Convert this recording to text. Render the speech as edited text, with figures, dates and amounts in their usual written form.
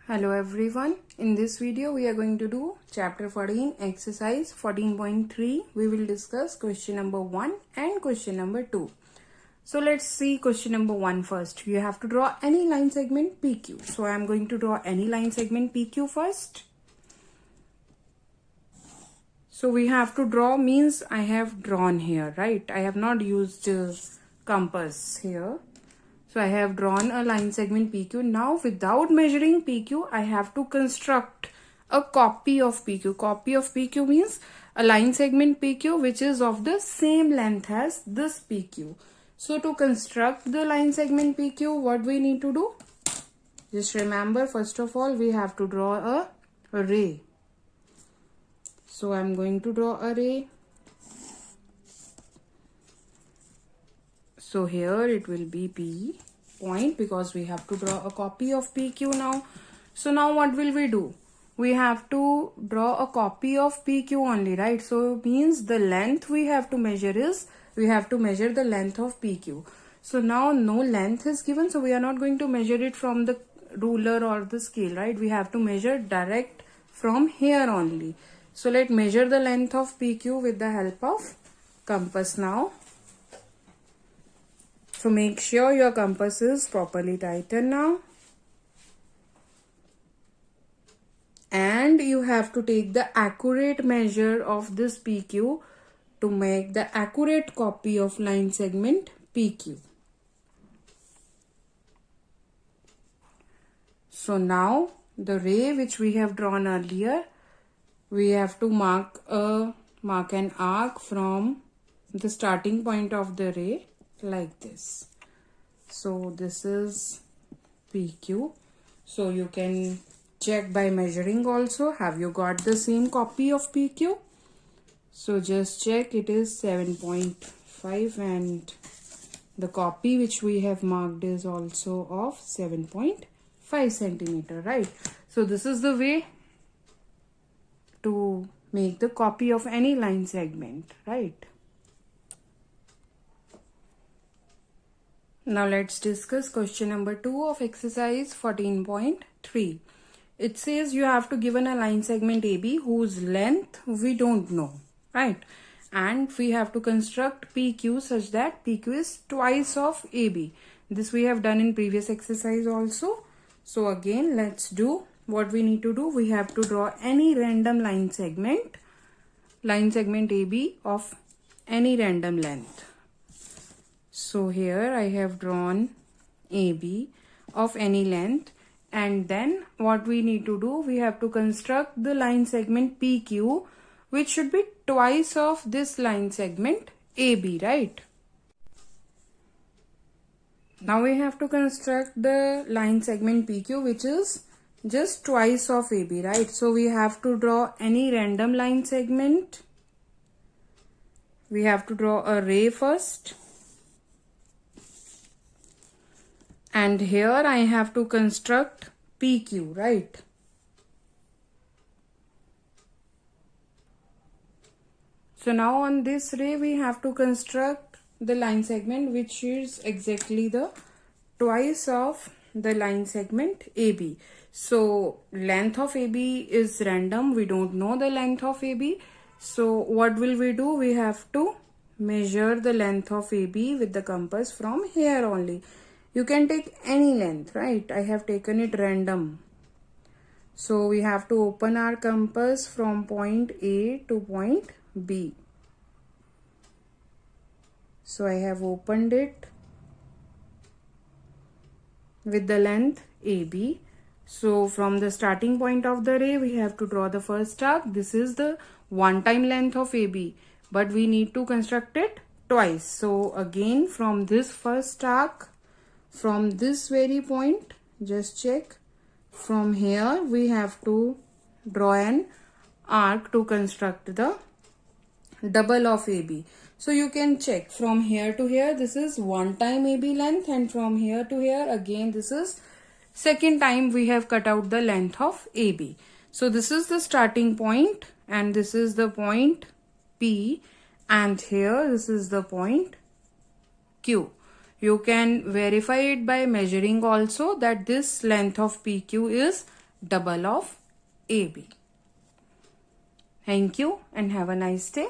Hello everyone. In this video we are going to do chapter 14 exercise 14.3. We will discuss question number 1 and question number 2. So let's see question number 1 first. You have to draw any line segment PQ. So I am going to draw any line segment PQ first. So we have to draw means I have drawn here, right? I have not used compass here. So I have drawn a line segment PQ. Now without measuring PQ, I have to construct a copy of PQ. Copy of PQ means a line segment PQ which is of the same length as this PQ. So to construct the line segment PQ, what we need to do? Just remember, first of all, we have to draw a ray. So I am going to draw a ray. So here it will be P point because we have to draw a copy of PQ now. So now what will we do? We have to draw a copy of PQ only, right? So means the length we have to measure is, we have to measure the length of PQ. So now no length is given, so we are not going to measure it from the ruler or the scale, right? We have to measure direct from here only. So let's measure the length of PQ with the help of compass now. So make sure your compass is properly tightened now. And you have to take the accurate measure of this PQ to make the accurate copy of line segment PQ. So now the ray which we have drawn earlier, we have to mark an arc from the starting point of the ray like this. So this is PQ. So you can check by measuring also. Have you got the same copy of PQ? So just check, it is 7.5 and the copy which we have marked is also of 7.5 centimeter, right? So this is the way to make the copy of any line segment, right? Now let's discuss question number 2 of exercise 14.3. It says you have to given a line segment AB whose length we don't know, right? And we have to construct PQ such that PQ is twice of AB. This we have done in previous exercise also. So again, let's do what we need to do. We have to draw any random line segment AB of any random length. So here I have drawn AB of any length, and then what we need to do, we have to construct the line segment PQ which should be twice of this line segment AB, right? Now we have to construct the line segment PQ which is just twice of AB, right? So we have to draw any random line segment. We have to draw a ray first. And here I have to construct PQ, right? So now on this ray we have to construct the line segment which is exactly the twice of the line segment AB. So length of AB is random. We don't know the length of AB. So what will we do? We have to measure the length of AB with the compass from here only. You can take any length, right? I have taken it random. So we have to open our compass from point A to point B. So I have opened it with the length AB. So from the starting point of the ray, we have to draw the first arc. This is the one-time length of AB, but we need to construct it twice. So again, from this first arc, from this very point, just check, from here we have to draw an arc to construct the double of AB. So you can check from here to here, this is one time AB length, and from here to here again this is second time we have cut out the length of AB. So this is the starting point and this is the point P, and here this is the point Q. You can verify it by measuring also that this length of PQ is double of AB. Thank you and have a nice day.